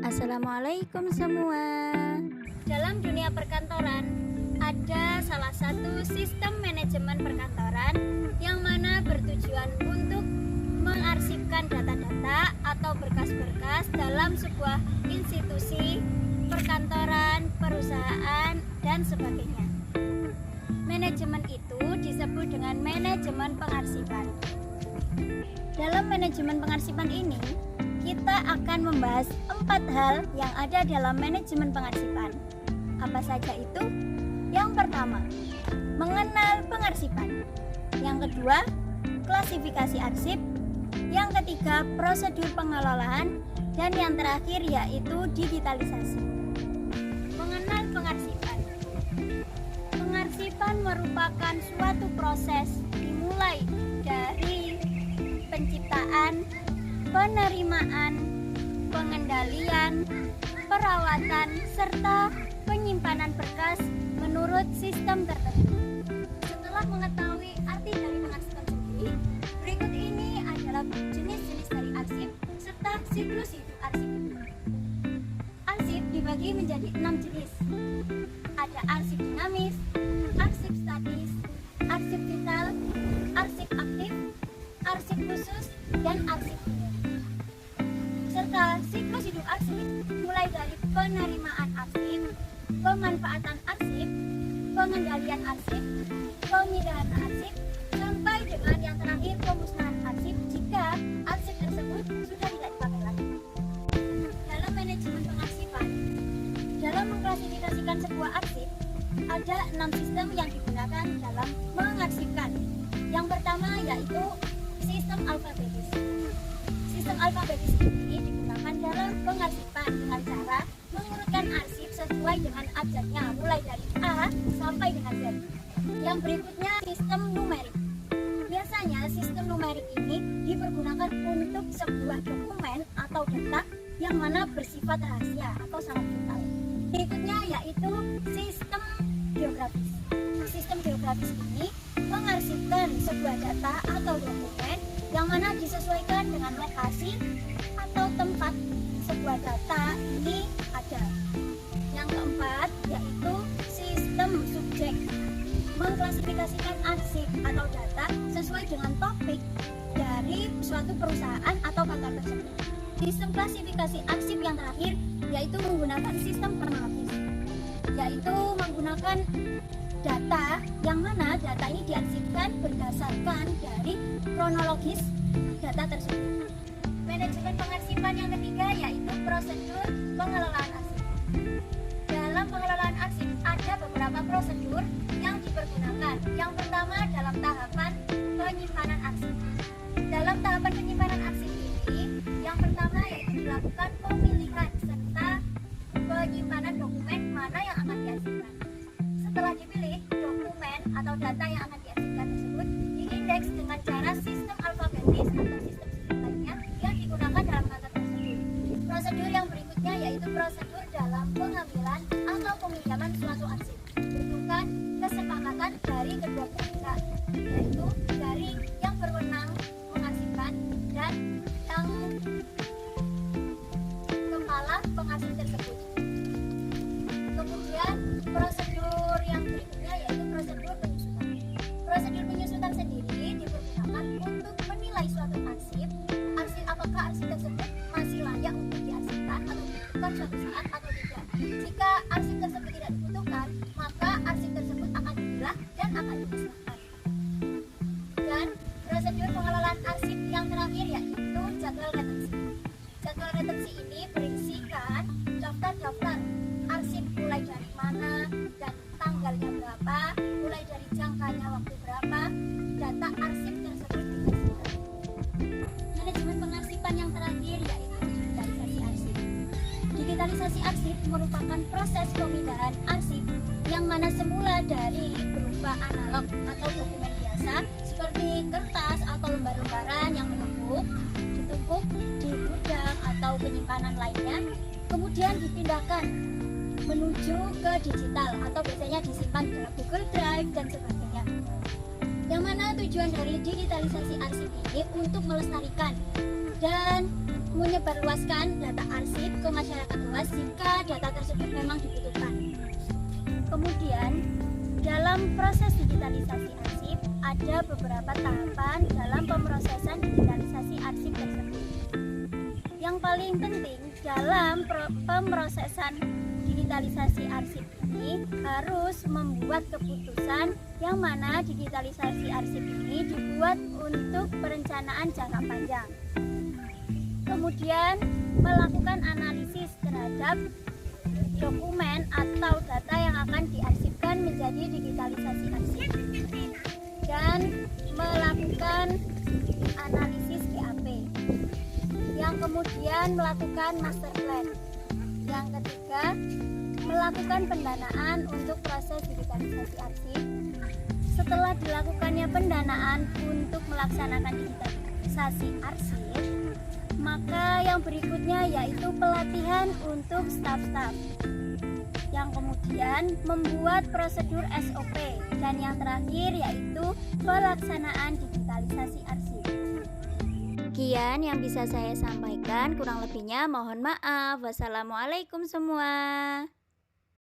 Assalamualaikum semua. Dalam dunia perkantoran, ada salah satu sistem manajemen perkantoran yang mana bertujuan untuk mengarsipkan data-data atau berkas-berkas dalam sebuah institusi, perkantoran, perusahaan, dan sebagainya. Manajemen itu disebut dengan manajemen pengarsipan. Dalam manajemen pengarsipan ini, kita akan membahas 4 hal yang ada dalam manajemen pengarsipan. Apa saja itu? Yang pertama, mengenal pengarsipan. Yang kedua, klasifikasi arsip. Yang ketiga, prosedur pengelolaan. Dan yang terakhir yaitu digitalisasi. Mengenal pengarsipan. Pengarsipan merupakan suatu proses dimulai dari penciptaan, penerimaan, pengendalian, perawatan, serta penyimpanan berkas menurut sistem tertentu. Setelah mengetahui arti dari pengarsipan sendiri, berikut ini adalah jenis-jenis dari arsip serta siklus hidup arsip itu. Arsip dibagi menjadi 6 jenis. Ada arsip dinamis, arsip statis, arsip vital, arsip aktif, arsip khusus, dan arsip umum. Serta siklus hidup arsip mulai dari penerimaan arsip, pemanfaatan arsip, pengendalian arsip, pemindahan arsip, sampai dengan yang terakhir pemusnahan arsip jika arsip tersebut sudah tidak dipakai lagi. Dalam manajemen pengarsipan, dalam mengklasifikasikan sebuah arsip, ada 6 sistem yang digunakan dalam mengarsipkan. Yang pertama yaitu sistem alfabetis. Sistem alfabetis ini digunakan dalam pengarsipan dengan cara mengurutkan arsip sesuai dengan abjadnya mulai dari A sampai dengan Z. Yang berikutnya sistem numerik. Biasanya sistem numerik ini dipergunakan untuk sebuah dokumen atau data yang mana bersifat rahasia atau sangat vital. Berikutnya yaitu sistem geografis. Sistem geografis ini mengarsipkan sebuah data atau dokumen yang mana disesuaikan dengan lokasi atau tempat sebuah data ini ada. Yang keempat yaitu sistem subjek, mengklasifikasikan arsip atau data sesuai dengan topik dari suatu perusahaan atau kantor tersebut. Sistem klasifikasi arsip yang terakhir yaitu menggunakan sistem kronologis, yaitu menggunakan data yang mana data ini diarsipkan berdasarkan dari kronologis data tersebut. Manajemen pengarsipan yang ketiga yaitu prosedur pengelolaan arsip. Dalam pengelolaan arsip ada beberapa prosedur yang dipergunakan. Yang pertama dalam tahapan penyimpanan arsip. Dalam tahapan penyimpanan arsip ini, yang pertama yaitu dilakukan pemilihan serta penyimpanan dokumen mana yang akan diarsipkan. Setelah dipilih, dokumen atau data yang akan diarsipkan tersebut diindeks dengan cara sistem alfabetis atau sistem lainnya yang digunakan dalam kantor tersebut. Prosedur yang berikutnya yaitu prosedur dalam pengambilan atau peminjaman suatu arsip berdasarkan kesepakatan dari kedua pihak, yaitu dari yang berwenang mengarsipkan dan yang kepala pengarsip tersebut. Kemudian prosedur yang berikutnya yaitu prosedur penyusutan. Prosedur penyusutan sendiri dipergunakan untuk menilai suatu arsip apakah arsip tersebut masih layak untuk diarsipkan atau dibutuhkan suatu saat atau tidak. Jika arsip tersebut tidak dibutuhkan, maka arsip tersebut akan dipilah dan akan dimusnahkan. Dan prosedur pengelolaan arsip yang terakhir yaitu jadwal retensi. Jadwal retensi ini berisikan daftar-daftar arsip mulai dari mana dan tanggalnya berapa, mulai dari jangkanya waktu berapa, data arsip tersebut dibersihkan. Manajemen pengarsipan yang terakhir yaitu digitalisasi arsip. Digitalisasi arsip merupakan proses pemindahan arsip yang mana semula dari berupa analog atau dokumen biasa seperti kertas atau lembar-lembaran yang ditumpuk di gudang atau penyimpanan lainnya, kemudian dipindahkan menuju ke digital atau biasanya disimpan di Google Drive dan sebagainya. Yang mana tujuan dari digitalisasi arsip ini untuk melestarikan dan menyebarluaskan data arsip ke masyarakat luas jika data tersebut memang dibutuhkan. Kemudian, dalam proses digitalisasi arsip, ada beberapa tahapan dalam pemrosesan digitalisasi arsip tersebut. Yang paling penting dalam pemrosesan digitalisasi arsip ini harus membuat keputusan yang mana digitalisasi arsip ini dibuat untuk perencanaan jangka panjang. Kemudian melakukan analisis terhadap dokumen atau data yang akan diarsipkan menjadi digitalisasi arsip dan melakukan analisis GAP. Yang kemudian melakukan master plan. Yang ketiga, melakukan pendanaan untuk proses digitalisasi arsip. Setelah dilakukannya pendanaan untuk melaksanakan digitalisasi arsip, maka yang berikutnya yaitu pelatihan untuk staf-staf. Yang kemudian membuat prosedur SOP dan yang terakhir yaitu pelaksanaan digitalisasi arsip. Sekian yang bisa saya sampaikan, kurang lebihnya mohon maaf. Wassalamualaikum semua.